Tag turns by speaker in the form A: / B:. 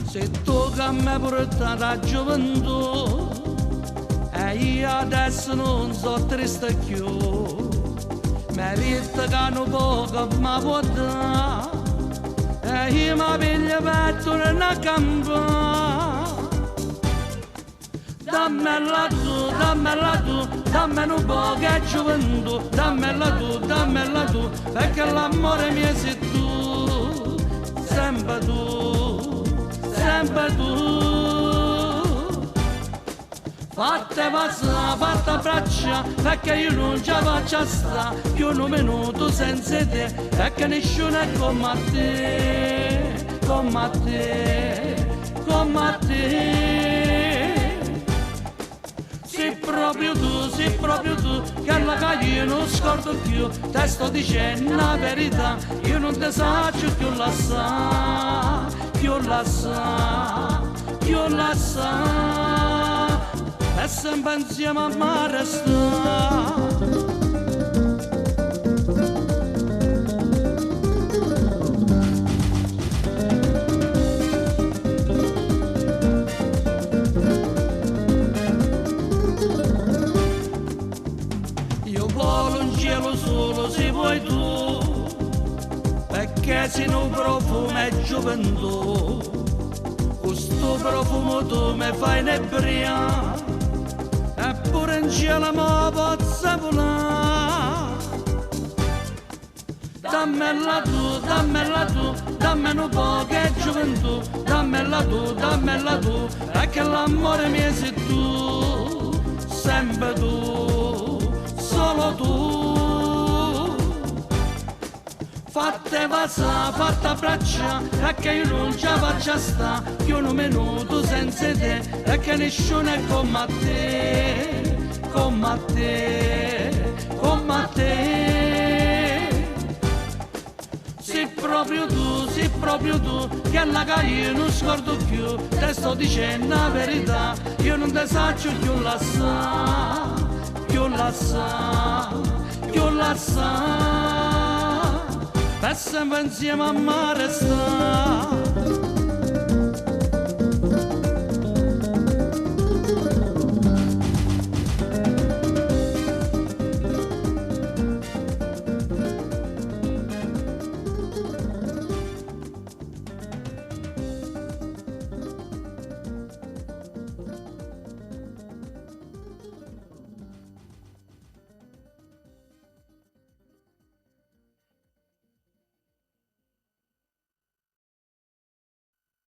A: Se tu che mi hai portato a gioventù e io adesso non so triste più, merito che non poco mi può dare e io mi piglio per tornare a campare. Dammela tu, dammela tu, dammela un po' che gioventù, dammela tu, perché l'amore mio sei tu, sempre tu, sempre tu. Fatte passare, fatte abbraccia, perché io non ci faccio stare più un minuto senza te, perché nessuno è come te, come te, come te. Sei proprio tu, che la che io non scordo più, te sto dicendo la verità, io non ti saggio più lassà, più lassà, più lassà, e sempre insieme a me resta. Solo se vuoi tu, perché se non profumo è gioventù, questo profumo tu mi fai inebriare, eppure in cielo mi posso volare. Dammela tu, dammela tu, dammela un po' che gioventù, dammela tu, perché l'amore mio sei tu, sempre tu, solo tu. Fatte passare, fatte abbraccia, perché io non ci faccio sta più un minuto senza te, perché nessuno è come te, come te, come te. Sei proprio tu, che la che io non scordo più, te sto dicendo la verità, io non te saggio più lassà, più lassà, più lassà. E sempre insieme a me resta.